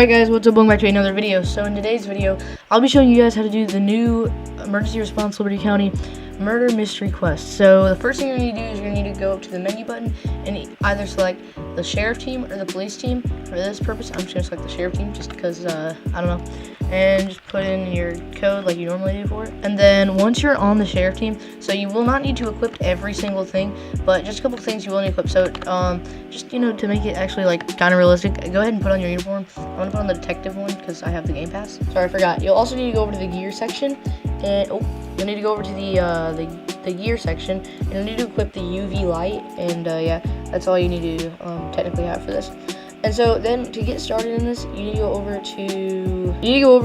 Alright guys, what's up? Welcome back to another video. So in today's video, I'll be showing you guys how to do the new Emergency Response Liberty County Murder Mystery Quest. So the first thing you're going to do is you're going to need to go up to the menu button and either select the sheriff team or the police team. For this purpose, I'm just going to select the sheriff team just because, I don't know. And just put in your code like you normally do for it. And then once you're on the sheriff team, so you will not need to equip every single thing, but just a couple things you will need to equip. So just, to make it actually like kind of realistic, go ahead and put on your uniform. I'm going to put on the detective one because I have the game pass. Sorry, I forgot. You'll also need to go over to the gear section, and you'll need to go over to the gear section, and you'll need to equip the UV light, and yeah, that's all you need to technically have for this. And so then to get started in this, you need to go over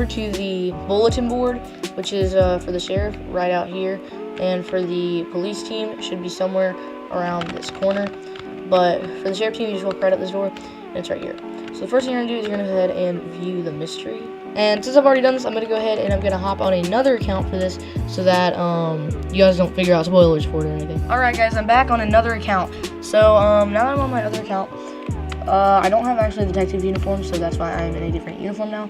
to the bulletin board, which is for the sheriff right out here, and for the police team it should be somewhere around this corner. But for the sheriff team, you just walk right up this door, and it's right here. So the first thing you're gonna do is you're gonna go ahead and view the mystery. And since I've already done this, I'm gonna go ahead and I'm gonna hop on another account for this, so that you guys don't figure out spoilers for it or anything. All right, guys, I'm back on another account. So now that I'm on my other account, I don't have actually the detective uniform, so that's why I'm in a different uniform now.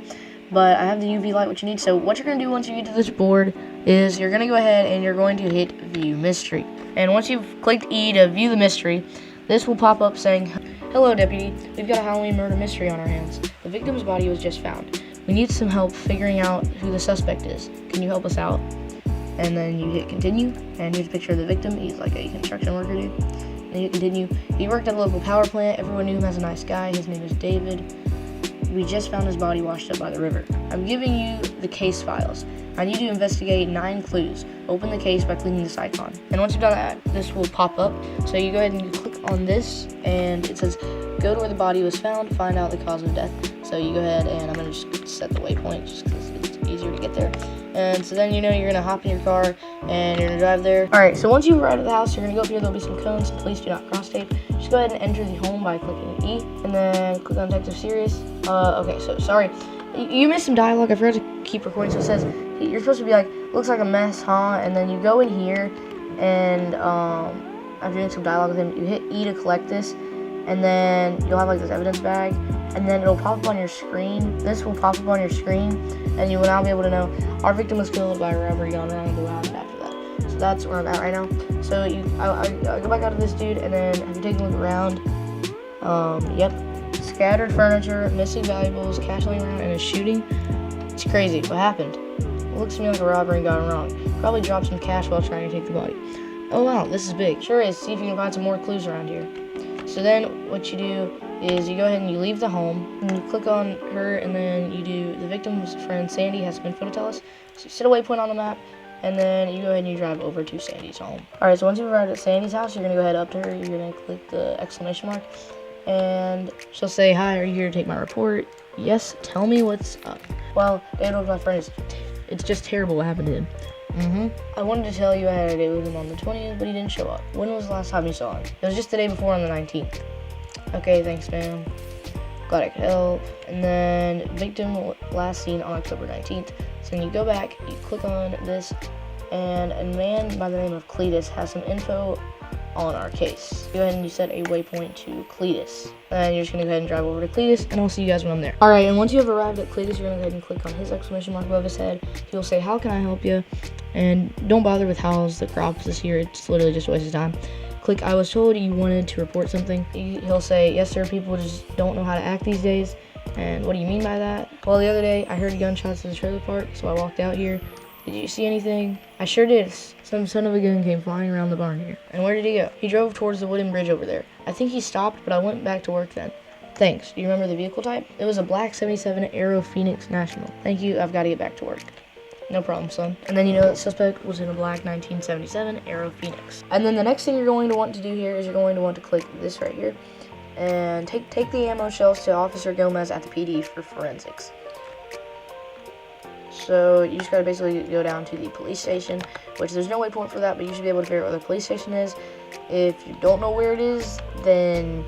But I have the UV light, which you need. So what you're gonna do once you get to this board is you're gonna go ahead and you're going to hit View Mystery. And once you've clicked E to view the mystery, this will pop up saying, "Hello, deputy. We've got a Halloween murder mystery on our hands. The victim's body was just found. We need some help figuring out who the suspect is. Can you help us out?" And then you hit continue, and here's a picture of the victim. He's like a construction worker dude. And you continue. He worked at a local power plant. Everyone knew him as a nice guy. His name is David. We just found his body washed up by the river. I'm giving you the case files. I need to investigate 9 clues. Open the case by clicking this icon. And once you've done that, this will pop up. So you go ahead and you click on this, and it says, "Go to where the body was found, find out the cause of death." So you go ahead, and I'm gonna just set the waypoint just because it's easier to get there. And so then you're gonna hop in your car and you're gonna drive there. All right, so once you arrive at the house, you're gonna go up here. There'll be some cones, some please do not cross tape. Just go ahead and enter the home by clicking E, and then click on Detective Serious. Okay, so sorry, you missed some dialogue. I forgot to keep recording. So it says you're supposed to be like, "Looks like a mess, huh?" And then you go in here, and after doing some dialogue with him, you hit E to collect this, and then you'll have like this evidence bag, and then it'll pop up on your screen. This will pop up on your screen, and you will now be able to know our victim was killed by a robbery gone wrong and happened after that. So that's where I'm at right now. So I go back out of this dude, and then have you taken a look around? Yep. Scattered furniture, missing valuables, cash laying around, and a shooting. It's crazy. What happened? It looks to me like a robbery gone wrong. Probably dropped some cash while trying to take the body. Oh wow, this is big. Sure is. See if you can find some more clues around here. So then what you do is you go ahead and you leave the home, and you click on her, and then you do the victim's friend Sandy has some info to tell us. So you set a waypoint on the map, and then you go ahead and you drive over to Sandy's home. Alright, so once you've arrived at Sandy's house, you're going to go ahead up to her, you're going to click the exclamation mark, and she'll say, "Hi, are you here to take my report?" "Yes, tell me what's up." "Well, David was my friend. It's just terrible what happened to him." "I wanted to tell you I had a date with him on the 20th, but he didn't show up. When was the last time you saw him?" "It was just the day before on the 19th. "Okay, thanks, ma'am. Glad I could help." And then victim last seen on October 19th. So then you go back, you click on this, and a man by the name of Cletus has some info on our case. Go ahead and you set a waypoint to Cletus. And you're just gonna go ahead and drive over to Cletus, and I'll see you guys when I'm there. Alright, and once you have arrived at Cletus, you're gonna go ahead and click on his exclamation mark above his head. He'll say, "How can I help you?" And don't bother with how's the crops this year, it's literally just a waste of time. Click "I was told you wanted to report something." He'll say, "Yes sir, people just don't know how to act these days." "And what do you mean by that?" "Well, the other day I heard gunshots in the trailer park, so I walked out here. Did you see anything?" "I sure did. Some son of a gun came flying around the barn here." "And where did he go?" "He drove towards the wooden bridge over there. I think he stopped, but I went back to work then." "Thanks. Do you remember the vehicle type?" "It was a black 77 Aero Phoenix National." "Thank you. I've got to get back to work." "No problem, son." And then that suspect was in a black 1977 Aero Phoenix. And then the next thing you're going to want to do here is you're going to want to click this right here and take the ammo shells to Officer Gomez at the PD for forensics. So you just gotta basically go down to the police station, which there's no waypoint for that, but you should be able to figure out where the police station is. If you don't know where it is, then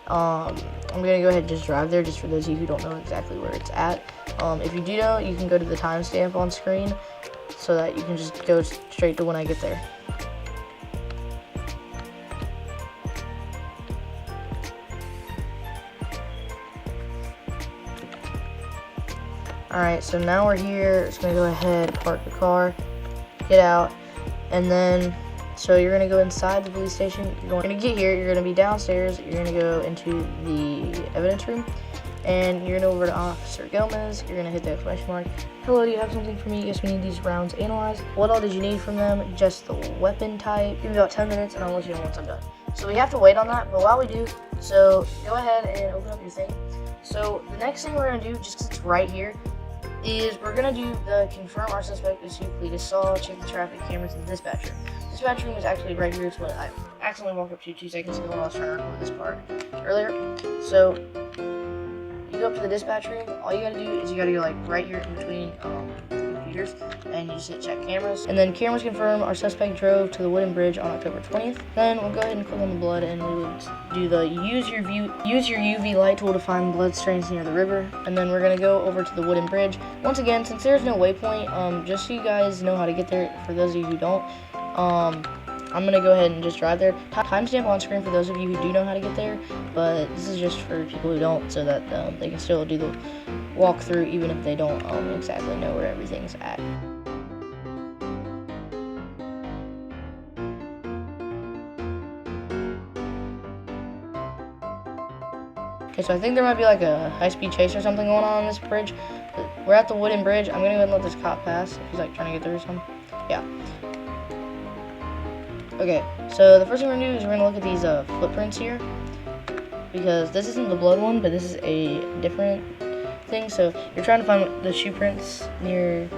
I'm gonna go ahead and just drive there, just for those of you who don't know exactly where it's at. If you do know, you can go to the timestamp on screen, so that you can just go straight to when I get there. Alright, so now we're here. It's gonna go ahead, park the car, get out, and then so you're gonna go inside the police station. You're gonna get here, you're gonna be downstairs, you're gonna go into the evidence room, and you're gonna go over to Officer Gomez. You're gonna hit the exclamation mark. Hello, do you have something for me? Yes, we need these rounds analyzed. What all did you need from them? Just the weapon type. Give me about 10 minutes and I'll let you know once I'm done. So we have to wait on that, but while we do, so go ahead and open up your thing. So the next thing we're gonna do, just because it's right here, is we're gonna do the confirm our suspect is who Cletus saw, check the traffic cameras in the dispatcher. Dispatcher room is actually right here. It's what I accidentally walked up to 2 seconds ago when I was trying to record this part earlier. So you go up to the dispatch room. All you gotta do is you gotta go like right here in between computers, and you just hit check cameras. And then cameras confirm our suspect drove to the wooden bridge on October 20th. Then we'll go ahead and click on the blood, and we would do the use your UV light tool to find blood stains near the river. And then we're gonna go over to the wooden bridge. Once again, since there's no waypoint, just so you guys know how to get there, for those of you who don't, I'm gonna go ahead and just drive there. Timestamp on screen for those of you who do know how to get there, but this is just for people who don't, so that they can still do the walkthrough even if they don't exactly know where everything's at. Okay, so I think there might be like a high-speed chase or something going on this bridge. We're at the wooden bridge. I'm gonna go ahead and let this cop pass. He's like trying to get through or something. Yeah. Okay, so the first thing we're gonna do is we're gonna look at these footprints here, because this isn't the blood one, but this is a different thing. So you're trying to find the shoe prints near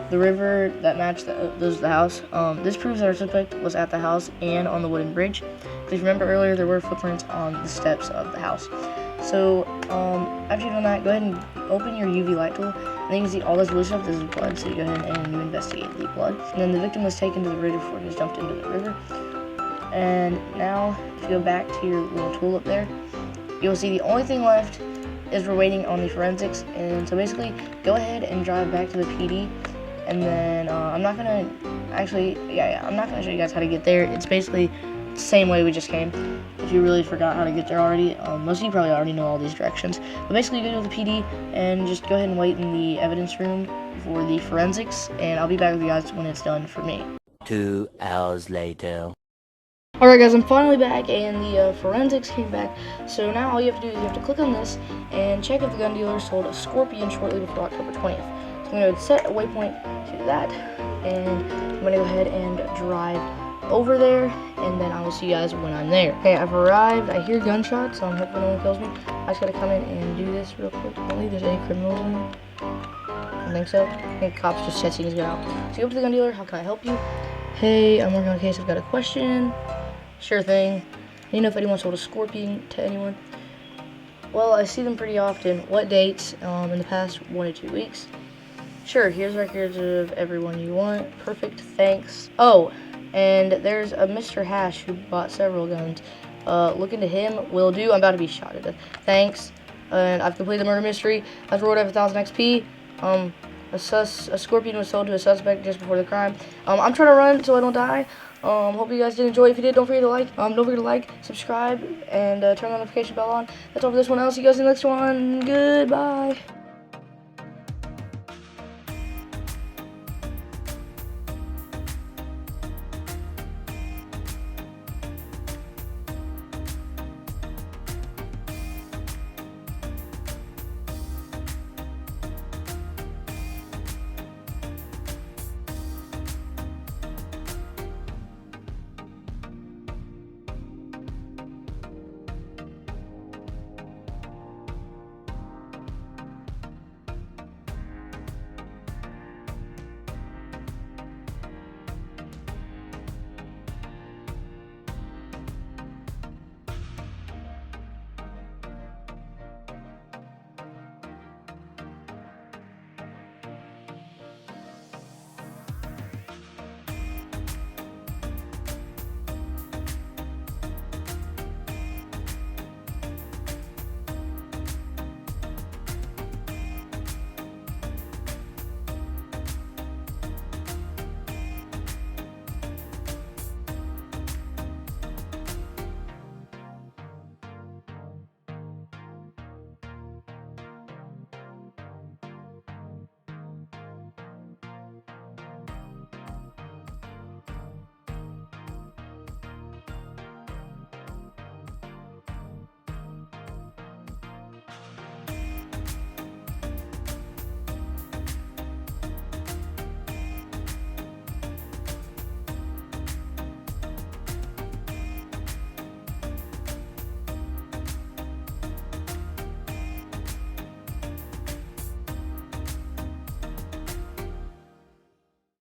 the river that match those of the house. This proves that our suspect was at the house and on the wooden bridge. Because remember earlier there were footprints on the steps of the house. So after you've done that, go ahead and open your UV light tool. And then you can see all this blue stuff. This is blood, so you go ahead and you investigate the blood. And then the victim was taken to the bridge before he was dumped into the river. And now, if you go back to your little tool up there, you'll see the only thing left is we're waiting on the forensics. And so basically, go ahead and drive back to the PD. And then I'm not gonna show you guys how to get there. It's basically the same way we just came. If you really forgot how to get there already, most of you probably already know all these directions. But basically, you go to the PD and just go ahead and wait in the evidence room for the forensics, and I'll be back with you guys when it's done for me. 2 hours later. Alright guys, I'm finally back, and the forensics came back. So now all you have to do is you have to click on this and check if the gun dealer sold a Scorpion shortly before October 20th. So I'm going to set a waypoint to that, and I'm going to go ahead and drive over there, and then I will see you guys when I'm there. Okay, I've arrived. I hear gunshots, so I'm hoping no one kills me. I just gotta come in and do this real quick. I don't think there's any criminals in here. I don't think so. I think cops just testing his gun out. So you go up to the gun dealer. How can I help you? Hey, I'm working on a case. I've got a question. Sure thing. You know if anyone sold a Scorpion to anyone? Well, I see them pretty often. What dates? In the past 1 to 2 weeks. Sure, here's records of everyone you want. Perfect, thanks. Oh, and there's a Mr. Hash who bought several guns. Look into him. Will do. I'm about to be shot to death. Thanks. And I've completed the murder mystery. I've rolled over 1,000 XP. A Scorpion was sold to a suspect just before the crime. I'm trying to run so I don't die. Hope you guys did enjoy. If you did, don't forget to like, subscribe, and turn the notification bell on. That's all for this one. I'll see you guys in the next one. Goodbye.